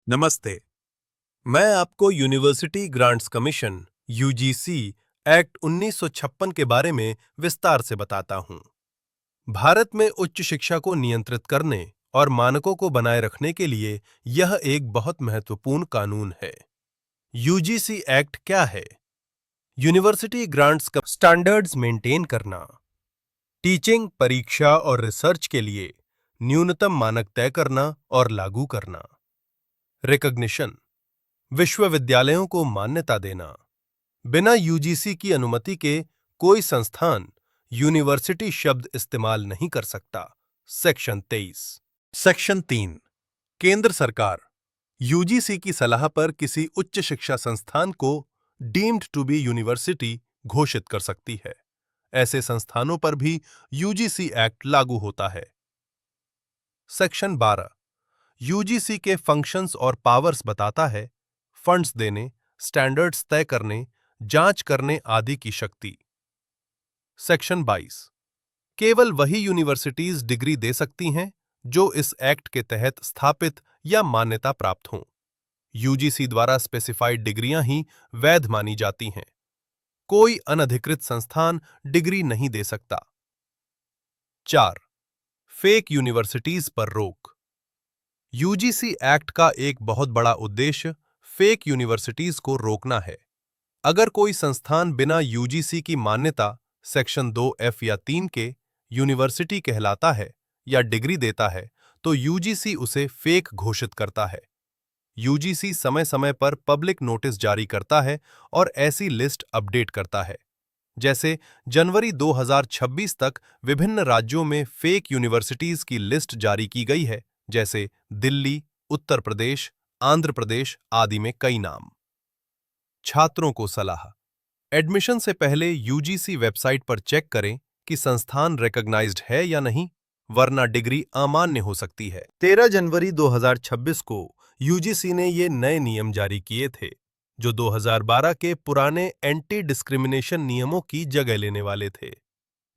नमस्ते। मैं आपको university grants commission UGC act 1956 के बारे में विस्तार से बताता हूं। भारत में उच्च शिक्षा को नियंत्रित करने और मानकों को बनाए रखने के लिए यह एक बहुत महत्वपूर्ण कानून है। यूजीसी एक्ट क्या है? यूनिवर्सिटी ग्रांट्स का स्टैंडर्ड्स मेंटेन करना, टीचिंग, परीक्षा और रिसर्च के लिए न्यूनतम मानक तय करना और लागू करना। रिकॉग्निशन, विश्वविद्यालयों को मान्यता देना। बिना यूजीसी की अनुमति के कोई संस्थान यूनिवर्सिटी शब्द इस्तेमाल नहीं कर सकता। सेक्शन 23। सेक्शन 3। केंद्र सरकार यूजीसी की सलाह पर किसी उच्च शिक्षा संस्थान को डीम्ड टू बी यूनिवर्सिटी घोषित कर सकती है। ऐसे संस्थानों पर भी यूजीसी एक्ट लागू होता है। सेक्शन 12 यूजीसी के फंक्शंस और पावर्स बताता है। फंड्स देने, स्टैंडर्ड्स तय करने, जांच करने आदि की शक्ति। सेक्शन 22 केवल वही यूनिवर्सिटीज डिग्री दे सकती हैं जो इस एक्ट के तहत स्थापित या मान्यता प्राप्त हों। यूजीसी द्वारा स्पेसिफाइड डिग्रियां ही वैध मानी जाती हैं। कोई अनधिकृत संस्थान डिग्री नहीं दे सकता। 4 फेक यूनिवर्सिटीज पर रोक। यूजीसी एक्ट का एक बहुत बड़ा उद्देश्य फेक यूनिवर्सिटीज को रोकना है। अगर कोई संस्थान बिना यूजीसी की मान्यता सेक्शन 2F या 3 के यूनिवर्सिटी कहलाता है या डिग्री देता है, तो यूजीसी उसे फेक घोषित करता है। यूजीसी समय समय पर पब्लिक नोटिस जारी करता है और ऐसी लिस्ट अपडेट करता है। जैसे जनवरी 2026 तक विभिन्न राज्यों में फेक यूनिवर्सिटीज की लिस्ट जारी की गई है, जैसे दिल्ली, उत्तर प्रदेश, आंध्र प्रदेश आदि में कई नाम। छात्रों को सलाह, एडमिशन से पहले यूजीसी वेबसाइट पर चेक करें कि संस्थान रिकॉग्नाइज्ड है या नहीं, वरना डिग्री अमान्य हो सकती है। 13 जनवरी 2026 को यूजीसी ने ये नए नियम जारी किए थे, जो 2012 के पुराने एंटी डिस्क्रिमिनेशन नियमों की जगह लेने वाले थे।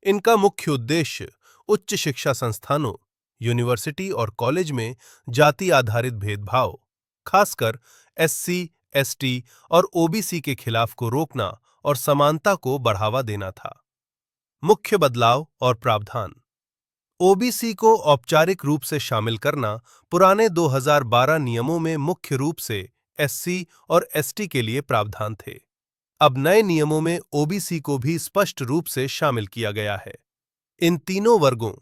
इनका मुख्य उद्देश्य उच्च शिक्षा संस्थानों, यूनिवर्सिटी और कॉलेज में जाति आधारित भेदभाव, खासकर एससी, एसटी और ओबीसी के खिलाफ को रोकना और समानता को बढ़ावा देना था। मुख्य बदलाव और प्रावधान: ओबीसी को औपचारिक रूप से शामिल करना पुराने 2012 नियमों में मुख्य रूप से एससी और एसटी के लिए प्रावधान थे। अब नए नियमों में ओबीसी को भी स्पष्ट रूप से शामिल किया गया है। इन तीनों वर्गों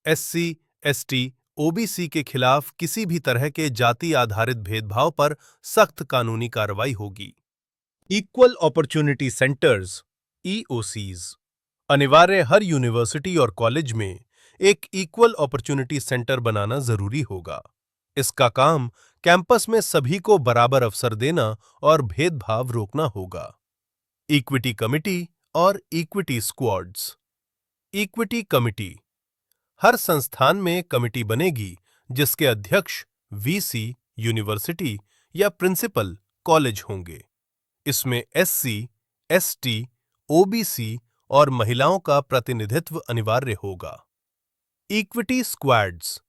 एससी, एसटी, ओबीसी के खिलाफ किसी भी तरह के जाति आधारित भेदभाव पर सख्त कानूनी कार्रवाई होगी। इक्वल अपॉर्चुनिटी सेंटर्स ईओसीज अनिवार्य हर यूनिवर्सिटी और कॉलेज में एक इक्वल अपॉर्चुनिटी सेंटर बनाना जरूरी होगा। इसका काम कैंपस में सभी को बराबर अवसर देना और भेदभाव रोकना होगा। इक्विटी कमिटी और इक्विटी स्क्वाड्स। इक्विटी कमिटी हर संस्थान में कमिटी बनेगी जिसके अध्यक्ष वीसी यूनिवर्सिटी या प्रिंसिपल कॉलेज होंगे। इसमें एससी, एसटी, ओबीसी और महिलाओं का प्रतिनिधित्व अनिवार्य होगा। इक्विटी स्क्वाड्स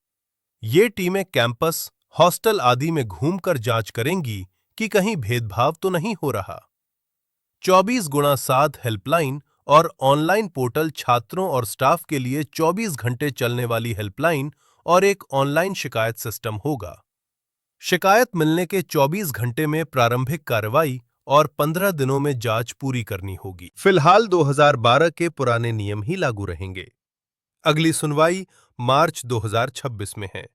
ये टीमें कैंपस, हॉस्टल आदि में घूमकर जांच करेंगी कि कहीं भेदभाव तो नहीं हो रहा। 24x7 हेल्पलाइन और ऑनलाइन पोर्टल छात्रों और स्टाफ के लिए 24 घंटे चलने वाली हेल्पलाइन और एक ऑनलाइन शिकायत सिस्टम होगा। शिकायत मिलने के 24 घंटे में प्रारंभिक कार्रवाई और 15 दिनों में जांच पूरी करनी होगी। फिलहाल 2012 के पुराने नियम ही लागू रहेंगे। अगली सुनवाई मार्च 2026 में है।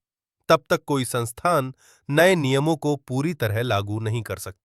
तब तक कोई संस्थान नए नियमों को पूरी तरह लागू नहीं कर सकता।